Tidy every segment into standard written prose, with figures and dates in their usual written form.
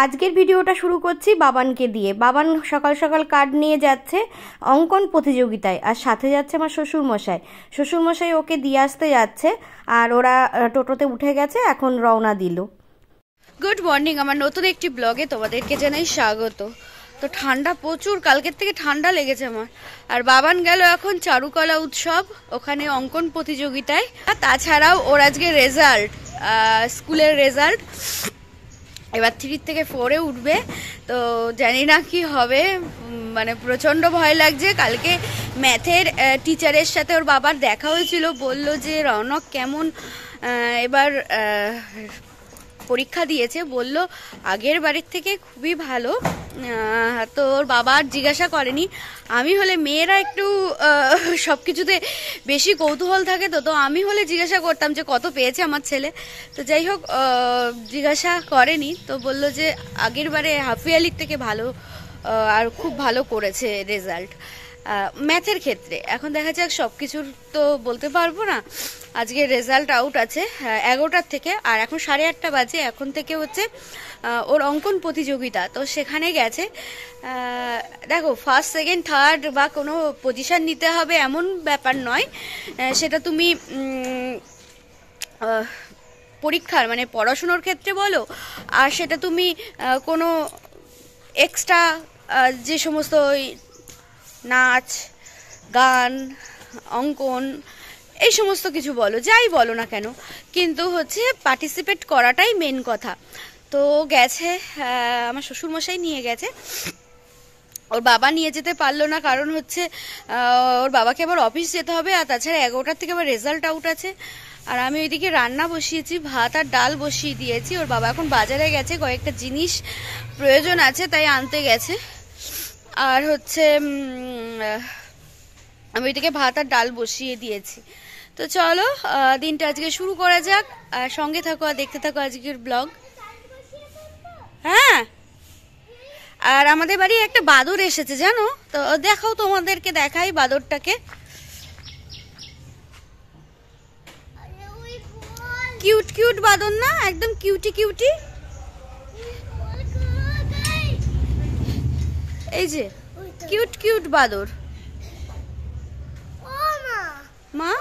আজকের ভিডিওটা শুরু করছি বাবানকে দিয়ে। বাবান সকাল সকাল কার্ড নিয়ে যাচ্ছে অঙ্কন প্রতিযোগিতায়, আর সাথে যাচ্ছে আমার শ্বশুরমশাই। শ্বশুরমশাই ওকে দিয়ে আসতে যাচ্ছে, আর ওরা টোটোতে উঠে গেছে, এখন রওনা দিল। গুড মর্নিং, আমার নতুন একটি ব্লগে তোমাদেরকে জানাই স্বাগত। তো ঠান্ডা প্রচুর, কালকের থেকে ঠান্ডা লেগেছে আমার। আর বাবান গেল এখন চারুকলা উৎসব, ওখানে অঙ্কন প্রতিযোগিতায়। তাছাড়াও ওর আজকে রেজাল্ট, স্কুলের রেজাল্ট, এবার 3 থেকে 4-এ উঠবে। তো জানি না কি হবে, মানে প্রচণ্ড ভয় লাগছে। কালকে ম্যাথের টিচারের সাথে ওর বাবার দেখা হয়েছিল, বলল যে রৌনক কেমন এবার পরীক্ষা দিয়েছে, বলল আগের বাড়ির থেকে খুবই ভালো। তো ওর বাবা আর জিজ্ঞাসা করেনি। আমি হলে মেয়েরা একটু সব কিছুতে বেশি কৌতূহল থাকে, তো আমি হলে জিজ্ঞাসা করতাম যে কত পেয়েছে আমার ছেলে। তো যাই হোক, জিজ্ঞাসা করেনি। তো বলল যে আগের বারে হাফ ইয়ারলির থেকে ভালো, আর খুব ভালো করেছে রেজাল্ট ম্যাথের ক্ষেত্রে। এখন দেখা যাক, সব কিছুর তো বলতে পারবো না। আজকে রেজাল্ট আউট আছে 11টার থেকে, আর এখন 8:30 বাজে। এখন থেকে হচ্ছে ওর অঙ্কন প্রতিযোগিতা, তো সেখানে গেছে। দেখো, ফার্স্ট সেকেন্ড থার্ড বা কোনো পজিশন নিতে হবে এমন ব্যাপার নয়, সেটা তুমি পরীক্ষার মানে পড়াশুনোর ক্ষেত্রে বলো, আর সেটা তুমি কোনো এক্সট্রা যে সমস্ত নাচ, গান, অঙ্কন, এই সমস্ত কিছু বলো, যাই বলো না কেন, কিন্তু হচ্ছে পার্টিসিপেট করাটাই মেন কথা। তো গেছে, আমার শ্বশুরমশাই নিয়ে গেছে, ওর বাবা নিয়ে যেতে পারলো না, কারণ হচ্ছে ওর বাবাকে আবার অফিস যেতে হবে, আর তাছাড়া 11টার থেকে আবার রেজাল্ট আউট আছে। আর আমি ওইদিকে রান্না বসিয়েছি, ভাত আর ডাল বসিয়ে দিয়েছি। ওর বাবা এখন বাজারে গেছে, কয়েকটা জিনিস প্রয়োজন আছে তাই আনতে গেছে। আর হচ্ছে আমি ওইদিকে ভাত আর ডাল বসিয়ে দিয়েছি। তো চলো দিনটা আজকে শুরু করা যাক, আর সঙ্গে থাকো আর দেখতে থাকো আজকের ব্লগ। হ্যাঁ, আর আমাদের বাড়ি একটা বাদর এসেছে জানো, তো দেখাও, তোমাদেরকে দেখাই বাদরটাকে। কিউট কিউট বাদর না, একদম কিউটি কিউটি। এই যে কিউট কিউট বাদর। মা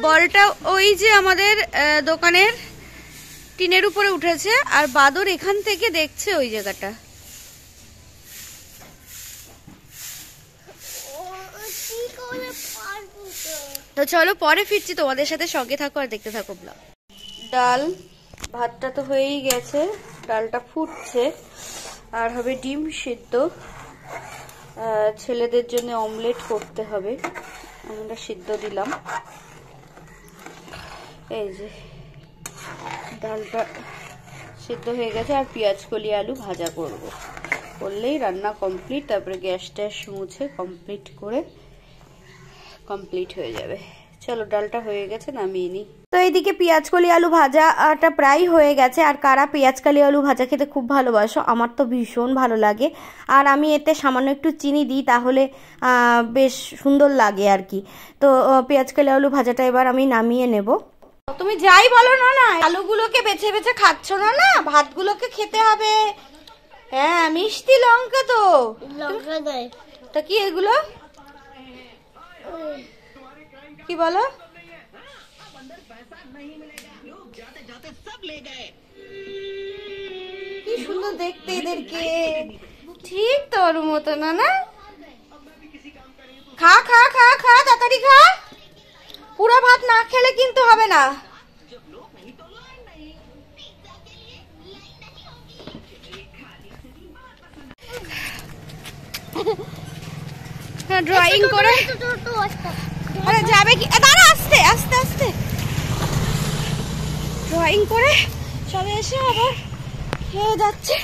বলটা ওই যে আমাদের দোকানের টিনের উপরে উঠেছে, আর বাদর এখান থেকে দেখছে ওই জায়গাটা। তো চলো পরে ফিরছি তোমাদের সাথে, সঙ্গে থাকো আর দেখতে থাকো ব্লগ। ডাল ভাতটা তো হয়েই গেছে, ডালটা ফুটছে, আর হবে ডিম সিদ্ধ। ছেলেদের জন্য অমলেট করতে হবে, আমরা সিদ্ধ দিলাম। এই যে ডালটা সিদ্ধ হয়ে গেছে, আর পেঁয়াজ কলি আলু ভাজা করব, করলেই রান্না কমপ্লিট। তারপরে গ্যাস ট্যাস মুছে কমপ্লিট হয়ে যাবে। চলো, ডালটা হয়ে গেছে, নামিয়ে নিই। তো এইদিকে পেঁয়াজ কলি আলু ভাজাটা প্রায় হয়ে গেছে। আর কারা পেঁয়াজ কলি আলু ভাজা খেতে খুব ভালোবাসো, আমার তো ভীষণ ভালো লাগে। আর আমি এতে সামান্য একটু চিনি দিই, তাহলে বেশ সুন্দর লাগে আর কি। তো পেঁয়াজ কলি আলু ভাজাটা এবার আমি নামিয়ে নেব। তুমি যাই বলো না, না আলুগুলোকে বেছে বেছে খাচ্ছ না, না ভাতগুলোকে খেতে হবে। হ্যাঁ, মিষ্টি লঙ্কা, তো লঙ্কা দেয়। তা কি এগুলো কি বলো? কি সুন্দর দেখতে এদেরকে, ঠিক তোর মতো না। না, খা খা খা খা, তাড়াতাড়ি খা, পুরো ভাত না খেলে কিন্তু হবে না। ড্রয়িং করে আরে যাবে কি, দাঁড়া, আস্তে আস্তে আস্তে। ড্রয়িং করে সবে এসে আবার যাচ্ছে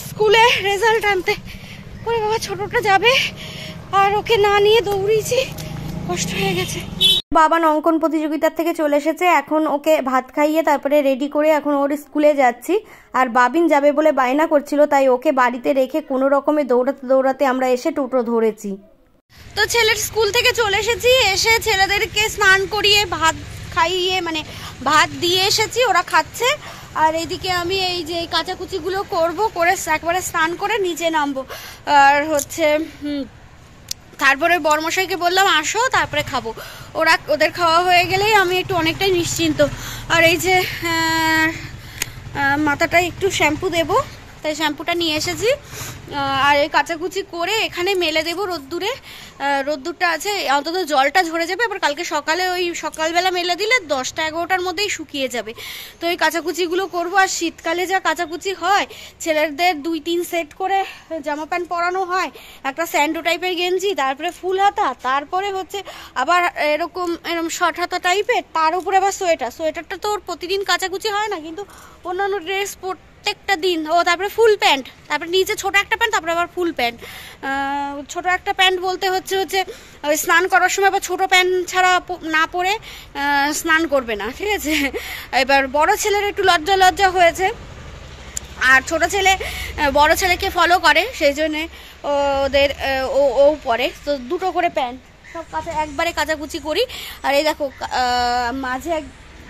স্কুলে রেজাল্ট আনতে। ওরে বাবা, ছোটটা যাবে, আর ওকে না নিয়ে দৌড়িয়েছি, কষ্ট হয়ে গেছে। বাবা অঙ্কন প্রতিযোগিতার থেকে চলে এসেছে, এখন ওকে ভাত খাইয়ে তারপরে রেডি করে এখন ওর স্কুলে যাচ্ছি। আর বাবিন যাবে বলে বায়না করছিল, তাই ওকে বাড়িতে রেখে কোনো রকমে দৌড়াতে দৌড়াতে আমরা এসে টোটো ধরেছি। তো ছেলের স্কুল থেকে চলে এসেছি, এসে ছেলেদেরকে স্নান করিয়ে ভাত খাইয়ে মানে ভাত দিয়ে এসেছি, ওরা খাচ্ছে। আর এইদিকে আমি এই যে কাচাকুচিগুলো করব, করে একবারে স্নান করে নিচে নামবো। আর হচ্ছে তারপরে বড়মশাইকে বললাম আসো তারপরে খাবো। ওদের খাওয়া হয়ে গেলেই আমি একটু অনেকটাই নিশ্চিন্ত। আর এই যে মাথাটায় একটু শ্যাম্পু দেবো, তাই শ্যাম্পুটা নিয়ে এসেছি। আর এই কাচাকুচি করে এখানে মেলে দেবো রোদ্দুরে। রোদ্দুরটা আছে, অন্তত জলটা ঝরে যাবে। আবার কালকে সকালে ওই সকালবেলা মেলে দিলে 10টা-11টার মধ্যেই শুকিয়ে যাবে। তো এই কাচাকুচিগুলো করবো। আর শীতকালে যা কাচাকুচি হয়, ছেলেদের 2-3 সেট করে জামা প্যান্ট পরানো হয়, একটা স্যান্ডো টাইপের গেঞ্জি, তারপরে ফুল হাতা, তারপরে হচ্ছে আবার এরকম শর্ট হাতা টাইপের, তার উপরে আবার সোয়েটারটা তো ওর প্রতিদিন কাচাকুচি হয় না, কিন্তু অন্যান্য ড্রেস প্রত্যেকটা দিন। ও তারপরে ফুল প্যান্ট, তারপরে নিচে ছোট একটা প্যান্ট, তারপরে আবার ফুল প্যান্ট। ছোট একটা প্যান্ট বলতে হচ্ছে ওই স্নান করার সময় আবার ছোট প্যান্ট ছাড়া না পরে স্নান করবে না, ঠিক আছে। এবার বড় ছেলের একটু লজ্জা হয়েছে, আর ছোট ছেলে বড় ছেলেকে ফলো করে, সেই জন্যে ওদের ও পরে তো দুটো করে প্যান্ট সব একবারে কাচাকুচি করি। আর এই দেখো মাঝে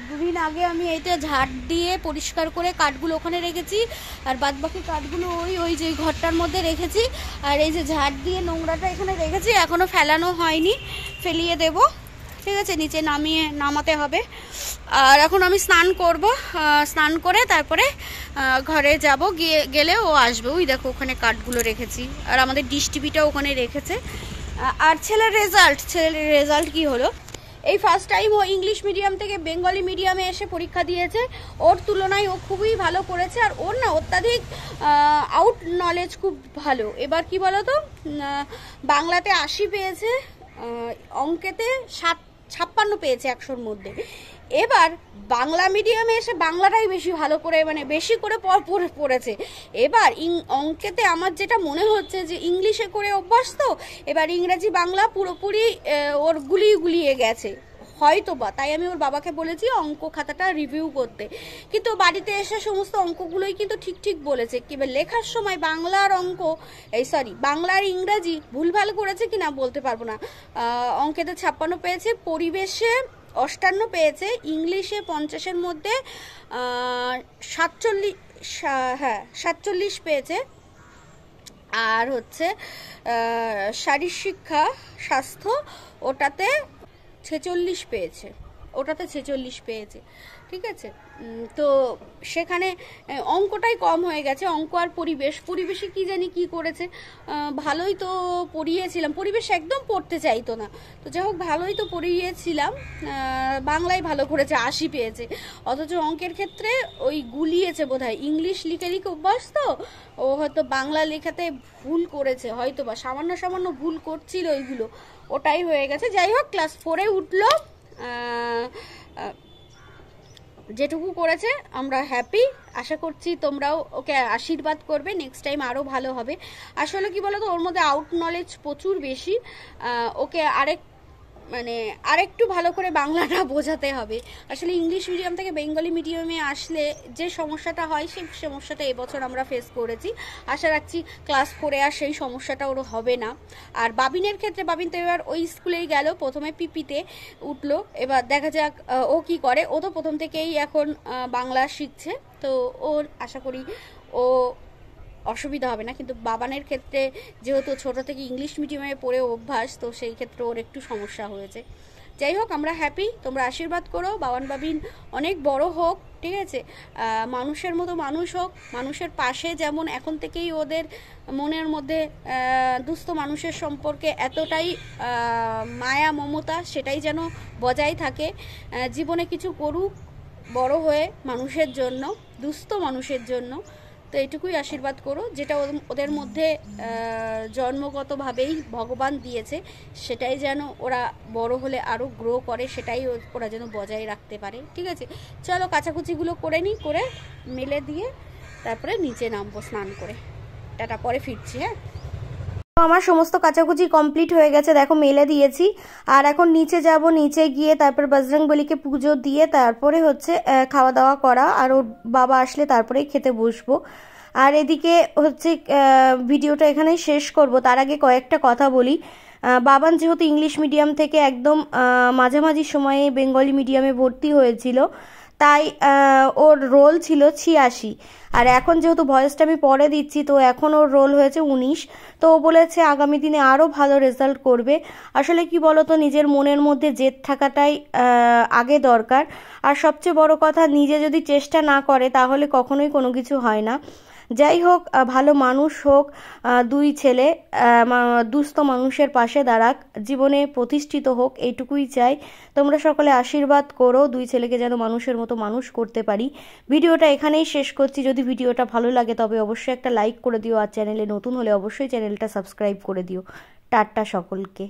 দুদিন আগে আমি এইটা ঝাড় দিয়ে পরিষ্কার করে কাঠগুলো ওখানে রেখেছি, আর বাদ বাকি কাঠগুলো ওই যে ঘরটার মধ্যে রেখেছি। আর এই যে ঝাড় দিয়ে নোংরাটা এখানে রেখেছি, এখনও ফেলানো হয়নি, ফেলিয়ে দেব, ঠিক আছে, নিচে নামাতে হবে। আর এখন আমি স্নান করব, স্নান করে তারপরে ঘরে যাব, গেলে ও আসবে। ওই দেখো ওখানে কাঠগুলো রেখেছি, আর আমাদের ডিশ টিভিটা ওখানে রেখেছে। আর ছেলের রেজাল্ট কি হলো, এই ফার্স্ট টাইম ও ইংলিশ মিডিয়াম থেকে বেঙ্গলি মিডিয়ামে এসে পরীক্ষা দিয়েছে। ওর তুলনায় ও খুবই ভালো করেছে, আর ওর না অত্যাধিক আউট নলেজ খুব ভালো। এবার কি বলো তো, বাংলাতে 80 পেয়েছে, অঙ্কেতে 56 পেয়েছে 100-র মধ্যে। এবার বাংলা মিডিয়ামে এসে বাংলাটাই বেশি ভালো করে, মানে বেশি করে পড়েছে। এবার অঙ্কেতে আমার যেটা মনে হচ্ছে যে ইংলিশে করে অভ্যাস, তো এবার ইংরেজি বাংলা পুরোপুরি ওর গুলিয়ে গেছে হয়তো বা। তাই আমি ওর বাবাকে বলেছি অঙ্ক খাতাটা রিভিউ করতে, কিন্তু বাড়িতে এসে সমস্ত অঙ্কগুলোই কিন্তু ঠিক বলেছে। কিংবা লেখার সময় বাংলার অঙ্ক বাংলার ইংরাজি ভুলভাল করেছে কিনা বলতে পারবো না। অঙ্কেতে 56 পেয়েছে, পরিবেশে 58 পেয়েছে, ইংলিশে 50-এর মধ্যে 47 পেয়েছে। আর হচ্ছে শারীরশিক্ষা স্বাস্থ্য ওটাতে 46 পেয়েছে, ঠিক আছে। তো সেখানে অঙ্কটাই কম হয়ে গেছে। অঙ্ক আর পরিবেশে কি জানি কি করেছে, ভালোই তো পড়িয়েছিলাম, পরিবেশ একদম পড়তে চাইতো না, তো যাই হোক ভালোই তো পড়িয়েছিলাম। বাংলায় ভালো করেছে, 80 পেয়েছে। অথচ অঙ্কের ক্ষেত্রে ওই গুলিয়েছে বোধহয়, ইংলিশ লিখে অভ্যাস, তো ও হয়তো বাংলা লেখাতে ভুল করেছে, হয়তো বা সামান্য ভুল করছিল, ওইগুলো ওটাই হয়ে গেছে। যাই হোক ক্লাস 4-এ উঠলো, যেটুকু করেছে আমরা হ্যাপি। আশা করছি তোমরাও ওকে আশীর্বাদ করবে, নেক্সট টাইম আরও ভালো হবে। আসলে কি বলো তো, ওর মধ্যে আউট নলেজ প্রচুর বেশি, ওকে আরেকটু ভালো করে বাংলাটা বোঝাতে হবে। আসলে ইংলিশ মিডিয়াম থেকে বেঙ্গলি মিডিয়ামে আসলে যে সমস্যাটা হয়, সেই সমস্যাটা এবছর আমরা ফেস করেছি। আশা রাখছি ক্লাস 4-এ আর সেই সমস্যাটা ওর হবে না। আর বাবিনের ক্ষেত্রে, বাবিন তো এবার ওই স্কুলেই গেল, প্রথমে পিপিতে উঠলো, এবার দেখা যাক ও কি করে। ও তো প্রথম থেকেই এখন বাংলা শিখছে, তো ওর আশা করি ও অসুবিধা হবে না। কিন্তু বাবানের ক্ষেত্রে যেহেতু ছোট থেকে ইংলিশ মিডিয়ামে পড়ে অভ্যাস, তো সেই ক্ষেত্রে ওর একটু সমস্যা হয়েছে। যাই হোক আমরা হ্যাপি, তোমরা আশীর্বাদ করো বাবান বাবিন অনেক বড় হোক, ঠিক আছে, মানুষের মতো মানুষ হোক, মানুষের পাশে যেমন এখন থেকেই ওদের মনের মধ্যে দুস্থ মানুষের সম্পর্কে এতটাই মায়া মমতা, সেটাই যেন বজায় থাকে। জীবনে কিছু করুক বড় হয়ে মানুষের জন্য, দুস্থ মানুষের জন্য। তো এইটুকুই আশীর্বাদ করো, যেটা ওদের মধ্যে জন্মগতভাবেই ভগবান দিয়েছে, সেটাই যেন ওরা বড় হলে আরও গ্রো করে, সেটাই ওরা যেন বজায় রাখতে পারে, ঠিক আছে। চলো কাচাকুচিগুলো করে নিই, করে মেলে দিয়ে তারপরে নিচে নামবো স্নান করে। টাটা, পরে ফিরছি। হ্যাঁ, আমার সমস্ত কাচাকুচি কমপ্লিট হয়ে গেছে, দেখো মেলে দিয়েছি। আর এখন নিচে যাব, নিচে গিয়ে তারপর বজরংবলীকে পুজো দিয়ে তারপরে হচ্ছে খাওয়া দাওয়া করা, আর ওর বাবা আসলে তারপরেই খেতে বসবো। আর এদিকে হচ্ছে ভিডিওটা এখানেই শেষ করব। তার আগে কয়েকটা কথা বলি। বাবান যেহেতু ইংলিশ মিডিয়াম থেকে একদম মাঝামাঝি সময়ে বেঙ্গলি মিডিয়ামে ভর্তি হয়েছিল, তাই ওর রোল ছিল 86। আর এখন যেহেতু ভয়েসটা আমি পরে দিচ্ছি, তো এখন ওর রোল হয়েছে 19। তো ও বলেছে আগামী দিনে আরও ভালো রেজাল্ট করবে। আসলে কি বলতো, নিজের মনের মধ্যে জেদ থাকাটাই আগে দরকার। আর সবচেয়ে বড় কথা, নিজে যদি চেষ্টা না করে তাহলে কখনোই কোনো কিছু হয় না। যাই হোক, ভালো মানুষ হোক দুই ছেলে, দুস্থ মানুষের পাশে দাঁড়াক, জীবনে প্রতিষ্ঠিত হোক, এইটুকুই চাই। তোমরা সকলে আশীর্বাদ করো দুই ছেলেকে যেন মানুষের মতো মানুষ করতে পারি। ভিডিওটা এখানেই শেষ করছি। যদি ভিডিওটা ভালো লাগে তবে অবশ্যই একটা লাইক করে দিও, আর চ্যানেলে নতুন হলে অবশ্যই চ্যানেলটা সাবস্ক্রাইব করে দিও। টাটা সকলকে।